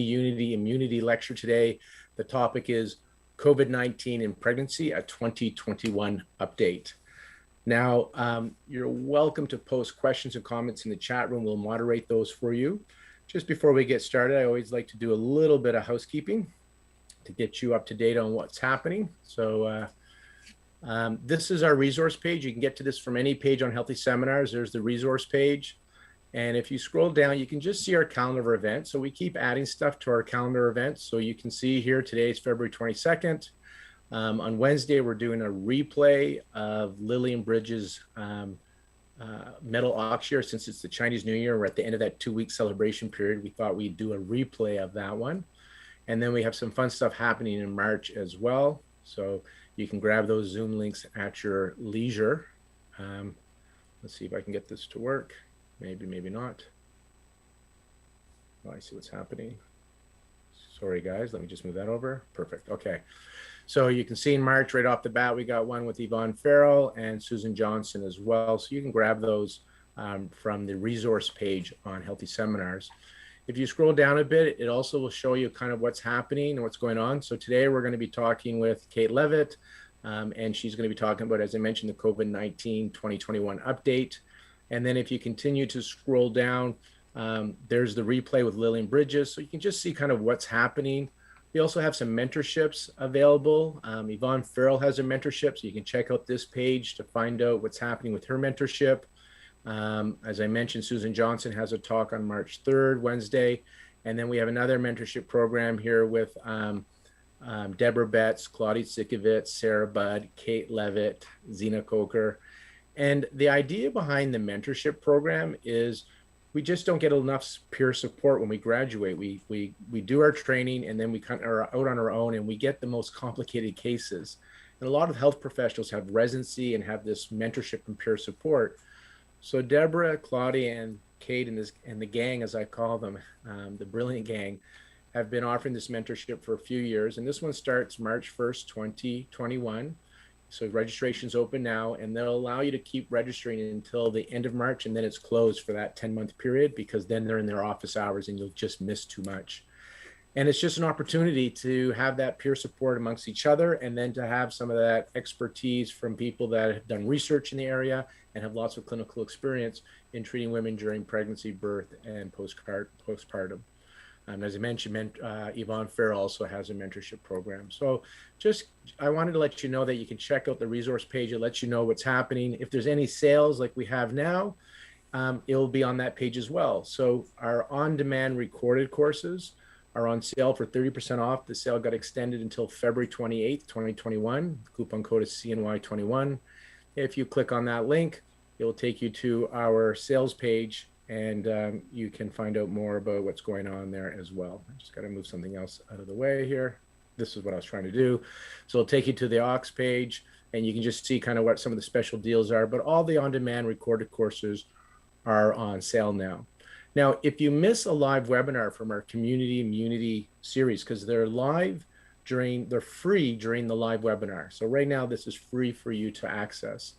Unity Immunity lecture today. The topic is COVID-19 in pregnancy, a 2021 update. Now, you're welcome to post questions and comments in the chat room. We'll moderate those for you. Just before we get started, I always like to do a little bit of housekeeping to get you up to date on what's happening. So this is our resource page. You can get to this from any page on Healthy Seminars. There's the resource page. And if you scroll down, you can just see our calendar of events. So we keep adding stuff to our calendar events. So you can see here, today is February 22nd. On Wednesday, we're doing a replay of Lillian Bridges' metal ox year. Since it's the Chinese New Year, we're at the end of that 2-week celebration period. We thought we'd do a replay of that one. And then we have some fun stuff happening in March as well. So you can grab those Zoom links at your leisure. Let's see if I can get this to work. Maybe, maybe not. Oh, I see what's happening. Sorry, guys. Let me just move that over. Perfect. Okay. So you can see in March, right off the bat, we got one with Yvonne Farrell and Susan Johnson as well. So you can grab those from the resource page on Healthy Seminars. If you scroll down a bit, it also will show you kind of what's happening and what's going on. So today we're going to be talking with Kate Levett, and she's going to be talking about, as I mentioned, the COVID-19 2021 update. And then if you continue to scroll down, there's the replay with Lillian Bridges. So you can just see kind of what's happening. We also have some mentorships available. Yvonne Farrell has a mentorship, so you can check out this page to find out what's happening with her mentorship. As I mentioned, Susan Johnson has a talk on March 3rd, Wednesday. And then we have another mentorship program here with Deborah Betts, Claudia Sikovitz, Sarah Budd, Kate Levett, Zena Coker. And the idea behind the mentorship program is we just don't get enough peer support when we graduate. We do our training and then we kind of are out on our own and we get the most complicated cases. And a lot of health professionals have residency and have this mentorship and peer support. So Deborah, Claudia, and Kate and the gang, as I call them, the brilliant gang, have been offering this mentorship for a few years. And this one starts March 1st, 2021. So registration's open now, and they'll allow you to keep registering until the end of March, and then it's closed for that 10-month period, because then they're in their office hours and you'll just miss too much. And it's just an opportunity to have that peer support amongst each other, and then to have some of that expertise from people that have done research in the area and have lots of clinical experience in treating women during pregnancy, birth, and postpartum. As I mentioned, Yvonne Farrell also has a mentorship program. So I wanted to let you know that you can check out the resource page. It lets you know what's happening. If there's any sales like we have now, it'll be on that page as well. So our on-demand recorded courses are on sale for 30% off. The sale got extended until February 28th, 2021. The coupon code is CNY21. If you click on that link, it will take you to our sales page, and you can find out more about what's going on there as well. I just got to move something else out of the way here. This is what I was trying to do. So it'll take you to the Ox page, and you can just see kind of what some of the special deals are. But all the on-demand recorded courses are on sale now. Now, if you miss a live webinar from our Community Immunity series, because they're free during the live webinar. So right now, this is free for you to access.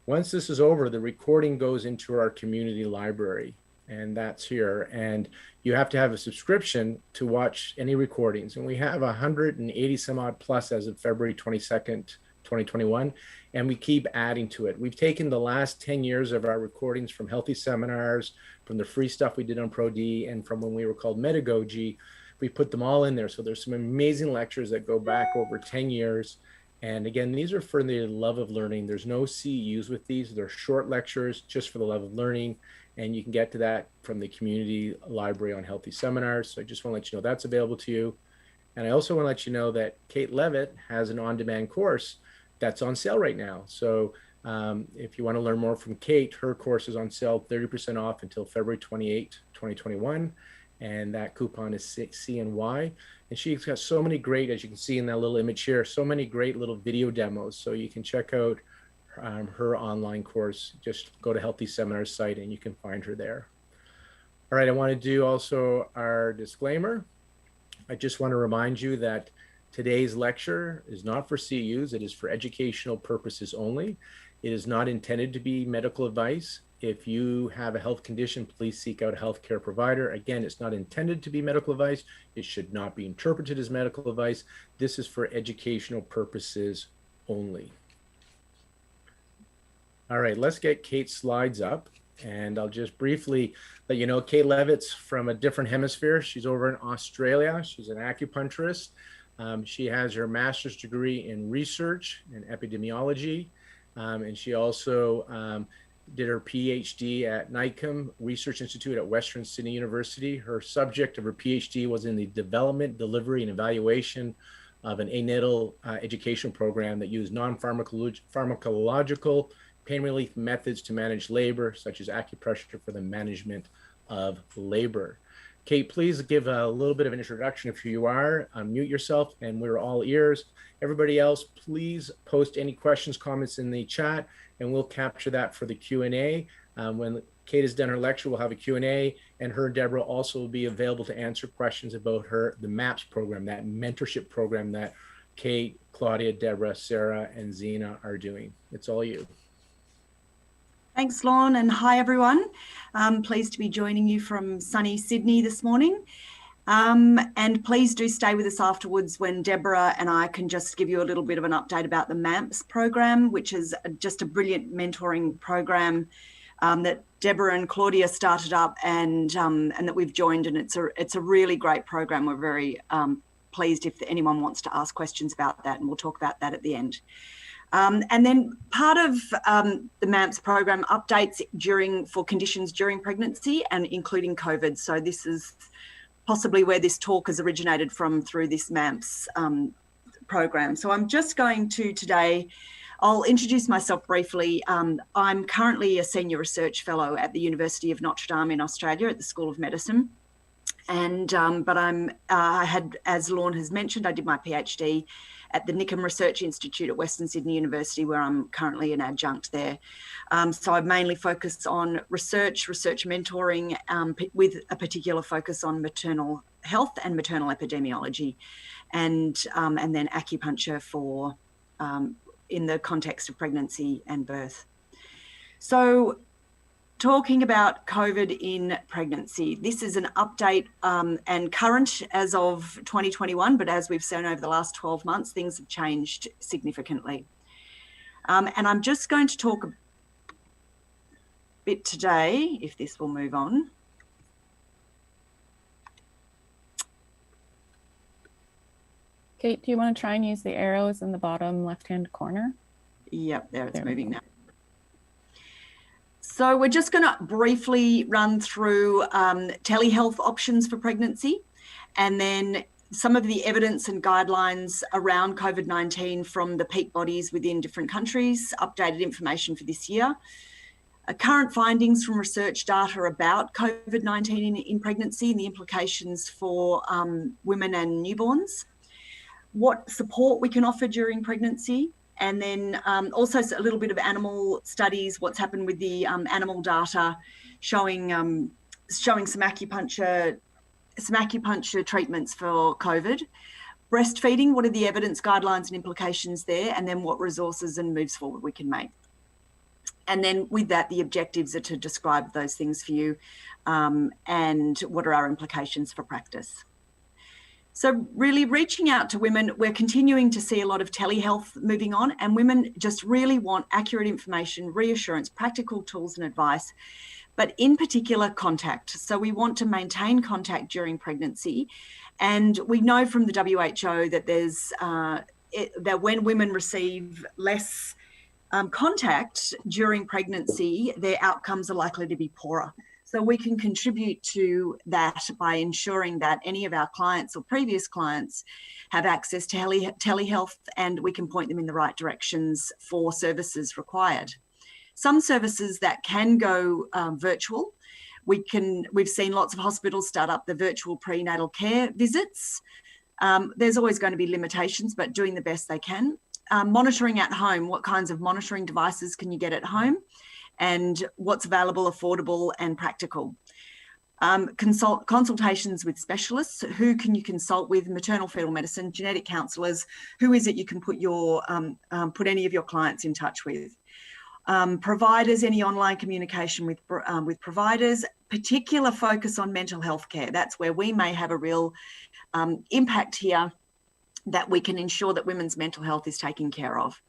Once this is over, the recording goes into our community library, and that's here. And you have to have a subscription to watch any recordings. And we have 180 some odd plus as of February 22nd, 2021, and we keep adding to it. We've taken the last 10 years of our recordings from Healthy Seminars, from the free stuff we did on ProD, and from when we were called Medagogy. We put them all in there. So there's some amazing lectures that go back over 10 years. And again, these are for the love of learning. There's no CEUs with these. They're short lectures just for the love of learning. And you can get to that from the community library on Healthy Seminars. So I just want to let you know that's available to you. And I also want to let you know that Kate Levett has an on-demand course that's on sale right now. So if you want to learn more from Kate, her course is on sale 30% off until February 28, 2021. And that coupon is CNY. And she's got so many great, as you can see in that little image here, so many great little video demos. So you can check out her online course. Just go to Healthy Seminars site and you can find her there. All right, I want to do also our disclaimer. I just want to remind you that today's lecture is not for CEUs. It is for educational purposes only. It is not intended to be medical advice. If you have a health condition, please seek out a healthcare provider. Again, it's not intended to be medical advice. It should not be interpreted as medical advice. This is for educational purposes only. All right, let's get Kate's slides up, and I'll just briefly let you know Kate Levett's from a different hemisphere. She's over in Australia. She's an acupuncturist. She has her master's degree in research and epidemiology, and she also did her PhD at NICOM Research Institute at Western Sydney University. Her subject of her PhD was in the development, delivery, and evaluation of an antenatal education program that used non-pharmacological pain relief methods to manage labor, such as acupressure for the management of labor. Kate, please give a little bit of an introduction if you are. Unmute yourself, and we're all ears. Everybody else, please post any questions, comments in the chat, and we'll capture that for the Q&A. When Kate has done her lecture, we'll have a Q&A, and her and Deborah also will be available to answer questions about the MAPS program, that mentorship program that Kate, Claudia, Deborah, Sarah, and Zena are doing. It's all you. Thanks, Lorne, and hi, everyone. Pleased to be joining you from sunny Sydney this morning. And please do stay with us afterwards when Deborah and I can just give you a little bit of an update about the MAPS program, which is just a brilliant mentoring program that Deborah and Claudia started up and that we've joined, and it's a really great program. We're very pleased if anyone wants to ask questions about that, and we'll talk about that at the end. And then part of the MAPS program updates for conditions during pregnancy and including COVID. So this is possibly where this talk has originated from through this MAPS program. So I'm just going to today, I'll introduce myself briefly. I'm currently a senior research fellow at the University of Notre Dame in Australia at the School of Medicine. And but I had, as Lorne has mentioned, I did my PhD at the NICOM Research Institute at Western Sydney University, where I'm currently an adjunct there. So I mainly focus on research mentoring, with a particular focus on maternal health and maternal epidemiology, and then acupuncture for in the context of pregnancy and birth. So, talking about COVID in pregnancy, this is an update and current as of 2021, but as we've seen over the last 12 months, things have changed significantly. And I'm just going to talk a bit today, if this will move on. Kate, do you want to try and use the arrows in the bottom left-hand corner? Yep, there it's moving now. So we're just going to briefly run through telehealth options for pregnancy, and then some of the evidence and guidelines around COVID-19 from the peak bodies within different countries, updated information for this year, current findings from research data about COVID-19 in pregnancy and the implications for women and newborns, what support we can offer during pregnancy, and then also a little bit of animal studies, what's happened with the animal data, showing some acupuncture treatments for COVID. Breastfeeding, what are the evidence, guidelines and implications there, and then what resources and moves forward we can make. And then with that, the objectives are to describe those things for you and what are our implications for practice. So really reaching out to women, we're continuing to see a lot of telehealth moving on, and women just really want accurate information, reassurance, practical tools and advice, but in particular contact. So we want to maintain contact during pregnancy. And we know from the WHO that that when women receive less contact during pregnancy, their outcomes are likely to be poorer. So we can contribute to that by ensuring that any of our clients or previous clients have access to telehealth, and we can point them in the right directions for services required. Some services that can go virtual, we've seen lots of hospitals start up the virtual prenatal care visits. There's always going to be limitations, but doing the best they can. Monitoring at home, what kinds of monitoring devices can you get at home? And what's available, affordable and practical. Consultations with specialists. Who can you consult with? Maternal fetal medicine, genetic counsellors. Who is it you can put any of your clients in touch with? Providers, any online communication with providers, particular focus on mental health care. That's where we may have a real impact here, that we can ensure that women's mental health is taken care of.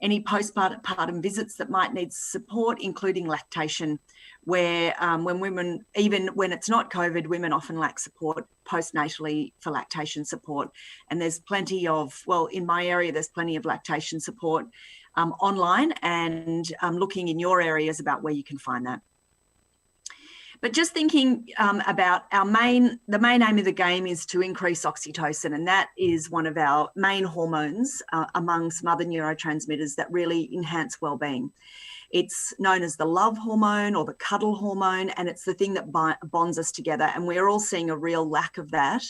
Any postpartum visits that might need support, including lactation, where when women, even when it's not COVID, women often lack support postnatally for lactation support. And there's plenty of, well, in my area, there's plenty of lactation support online, and looking in your areas about where you can find that. But just thinking about the main aim of the game is to increase oxytocin, and that is one of our main hormones among some other neurotransmitters that really enhance well-being. It's known as the love hormone or the cuddle hormone, and it's the thing that bonds us together. And we're all seeing a real lack of that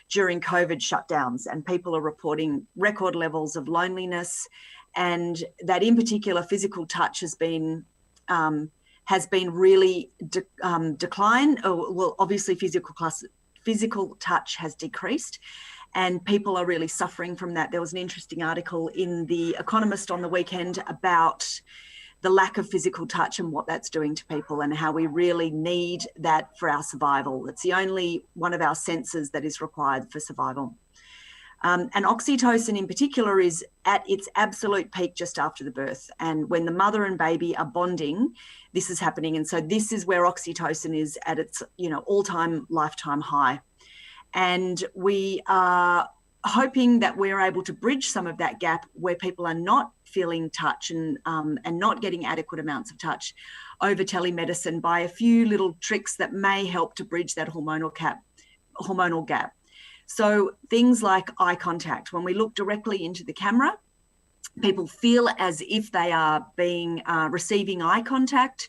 during COVID shutdowns, and people are reporting record levels of loneliness, and that in particular physical touch has been really declined. Well, obviously physical touch has decreased, and people are really suffering from that. There was an interesting article in The Economist on the weekend about the lack of physical touch and what that's doing to people, and how we really need that for our survival. It's the only one of our senses that is required for survival. And oxytocin in particular is at its absolute peak just after the birth. And when the mother and baby are bonding, this is happening. And so this is where oxytocin is at its, all-time lifetime high. And we are hoping that we're able to bridge some of that gap where people are not feeling touch and not getting adequate amounts of touch over telemedicine by a few little tricks that may help to bridge that hormonal gap. So things like eye contact. When we look directly into the camera, people feel as if they are receiving eye contact,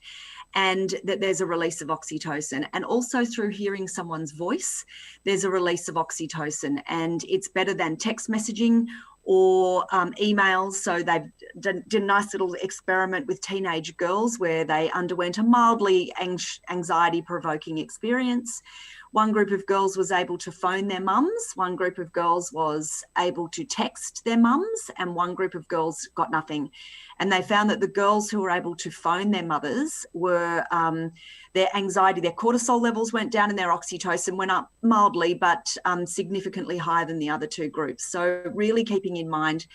and that there's a release of oxytocin. And also through hearing someone's voice, there's a release of oxytocin, and it's better than text messaging or emails. So they've done a nice little experiment with teenage girls where they underwent a mildly anxiety-provoking experience. One group of girls was able to phone their mums, one group of girls was able to text their mums, and one group of girls got nothing. And they found that the girls who were able to phone their mothers were, their anxiety, their cortisol levels went down and their oxytocin went up mildly, but significantly higher than the other two groups. So really keeping in mind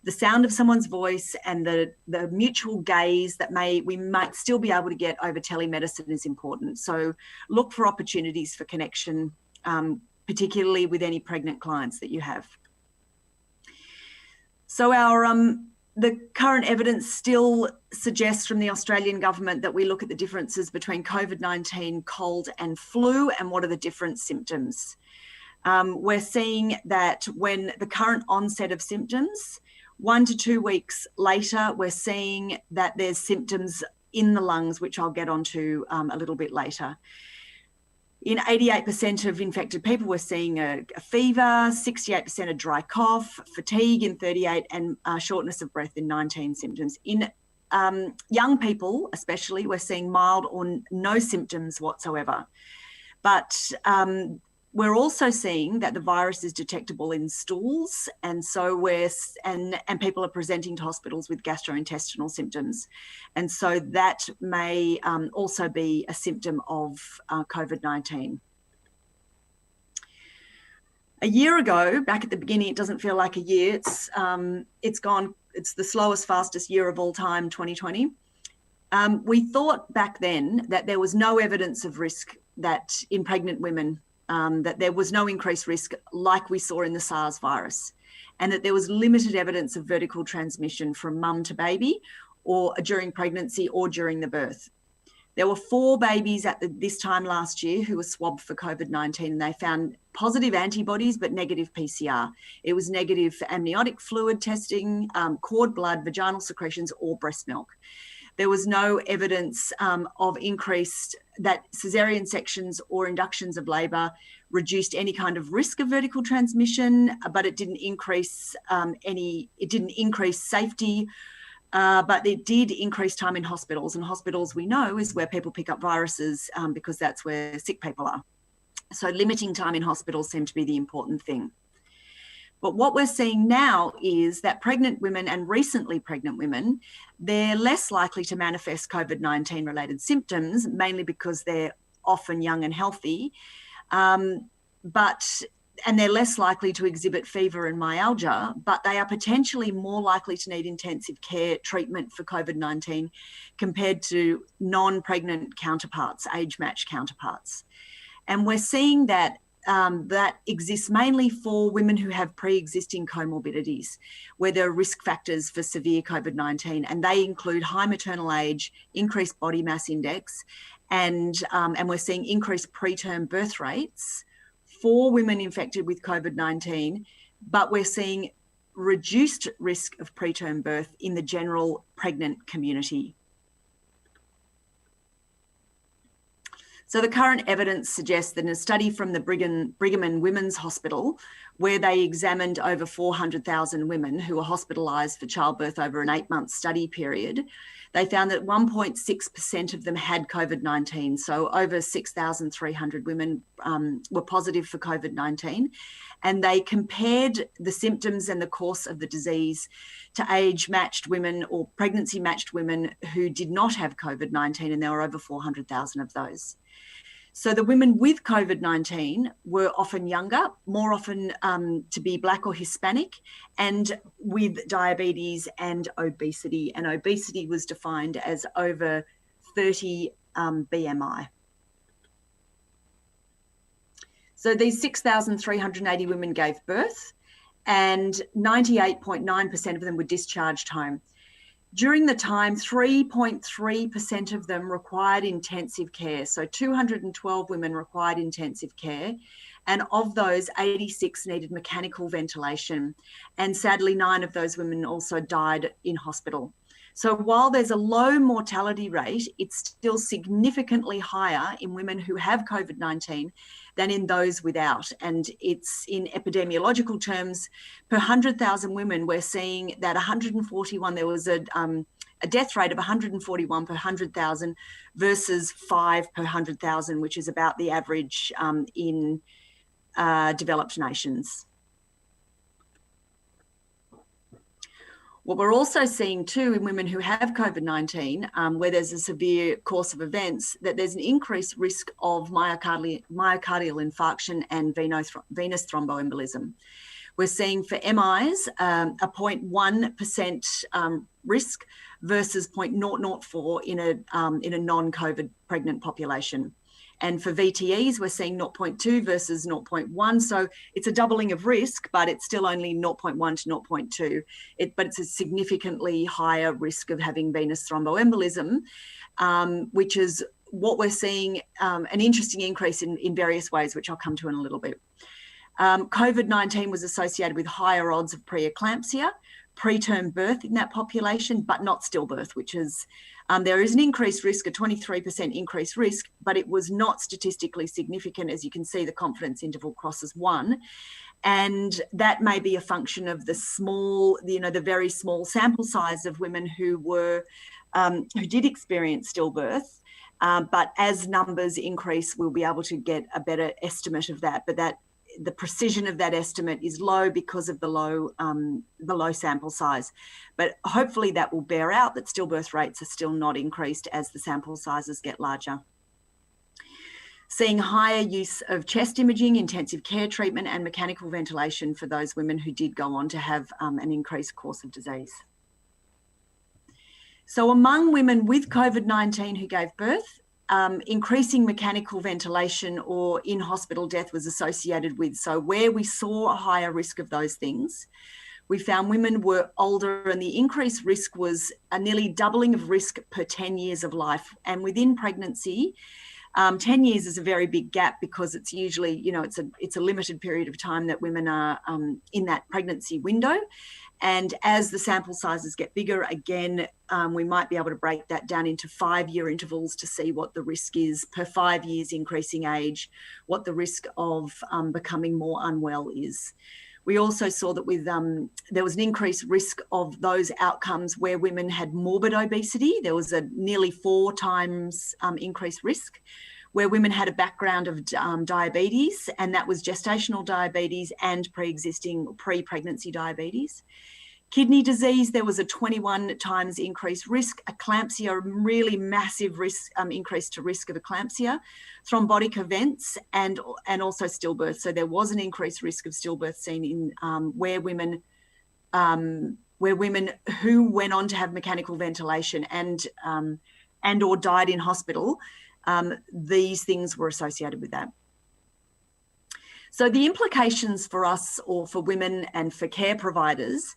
the sound of someone's voice and the mutual gaze that we might still be able to get over telemedicine is important. So look for opportunities for connection, particularly with any pregnant clients that you have. So the current evidence still suggests from the Australian government that we look at the differences between COVID-19, cold and flu, and what are the different symptoms. We're seeing that when the current onset of symptoms, 1 to 2 weeks later, we're seeing that there's symptoms in the lungs, which I'll get onto a little bit later. In 88% of infected people, we're seeing a fever, 68% a dry cough, fatigue in 38, and shortness of breath in 19 symptoms. In young people, especially, we're seeing mild or no symptoms whatsoever. But we're also seeing that the virus is detectable in stools, and so and people are presenting to hospitals with gastrointestinal symptoms, and so that may also be a symptom of COVID-19. A year ago, back at the beginning, it doesn't feel like a year. It's the slowest, fastest year of all time, 2020. We thought back then that there was no evidence of risk that in pregnant women. That there was no increased risk like we saw in the SARS virus, and that there was limited evidence of vertical transmission from mum to baby or during pregnancy or during the birth. There were 4 babies at this time last year who were swabbed for COVID-19, and they found positive antibodies but negative PCR. It was negative for amniotic fluid testing, cord blood, vaginal secretions, or breast milk. There was no evidence of increased that cesarean sections or inductions of labour reduced any kind of risk of vertical transmission, but it didn't increase safety, but it did increase time in hospitals. And hospitals, we know, is where people pick up viruses because that's where sick people are. So limiting time in hospitals seemed to be the important thing. But what we're seeing now is that pregnant women and recently pregnant women, they're less likely to manifest COVID-19 related symptoms, mainly because they're often young and healthy, and they're less likely to exhibit fever and myalgia, but they are potentially more likely to need intensive care treatment for COVID-19 compared to non-pregnant counterparts, age-matched counterparts. And we're seeing that that exists mainly for women who have pre-existing comorbidities, where there are risk factors for severe COVID-19, and they include high maternal age, increased body mass index, and we're seeing increased preterm birth rates for women infected with COVID-19, but we're seeing reduced risk of preterm birth in the general pregnant community. So the current evidence suggests that in a study from the Brigham and Women's Hospital, where they examined over 400,000 women who were hospitalised for childbirth over an 8-month study period, they found that 1.6% of them had COVID-19. So over 6,300 women were positive for COVID-19. And they compared the symptoms and the course of the disease to age-matched women or pregnancy-matched women who did not have COVID-19, and there were over 400,000 of those. So the women with COVID-19 were often younger, more often to be Black or Hispanic, and with diabetes and obesity. And obesity was defined as over 30 BMI. So these 6,380 women gave birth, and 98.9% of them were discharged home. During the time, 3.3% of them required intensive care. So 212 women required intensive care. And of those, 86 needed mechanical ventilation. And sadly, 9 of those women also died in hospital. So while there's a low mortality rate, it's still significantly higher in women who have COVID-19 than in those without. And it's in epidemiological terms, per 100,000 women, we're seeing that 141, there was a death rate of 141 per 100,000 versus 5 per 100,000, which is about the average in developed nations. What we're also seeing too in women who have COVID-19, where there's a severe course of events, that there's an increased risk of myocardial infarction and venous thromboembolism. We're seeing for MIs a 0.1% risk versus 0.004 in a non-COVID pregnant population. And for VTEs, we're seeing 0.2 versus 0.1. So it's a doubling of risk, but it's still only 0.1 to 0.2. But it's a significantly higher risk of having venous thromboembolism, which is what we're seeing, an interesting increase in various ways, which I'll come to in a little bit. COVID-19 was associated with higher odds of preeclampsia, preterm birth in that population, but not stillbirth, which is, there is an increased risk, a 23% increased risk, but it was not statistically significant. As you can see, the confidence interval crosses 1. And that may be a function of the small, the very small sample size of women who were, who did experience stillbirth. But as numbers increase, we'll be able to get a better estimate of that. But the precision of that estimate is low because of the low sample size. But hopefully that will bear out that stillbirth rates are still not increased as the sample sizes get larger. Seeing higher use of chest imaging, intensive care treatment, and mechanical ventilation for those women who did go on to have an increased course of disease. So among women with COVID-19 who gave birth, increasing mechanical ventilation or in-hospital death was associated with. So where we saw a higher risk of those things, we found women were older, and the increased risk was a nearly doubling of risk per 10 years of life. And within pregnancy, 10 years is a very big gap because it's usually, it's a limited period of time that women are in that pregnancy window. And as the sample sizes get bigger, again, we might be able to break that down into 5-year intervals to see what the risk is per 5 years increasing age, what the risk of becoming more unwell is. We also saw that with there was an increased risk of those outcomes where women had morbid obesity. There was a nearly 4 times increased risk, where women had a background of diabetes, and that was gestational diabetes and pre-pregnancy diabetes. Kidney disease, there was a 21 times increased risk. Eclampsia, really massive risk, increase to risk of eclampsia. Thrombotic events and also stillbirth. So there was an increased risk of stillbirth seen in where women who went on to have mechanical ventilation and or died in hospital, these things were associated with that. So the implications for us, or for women and for care providers,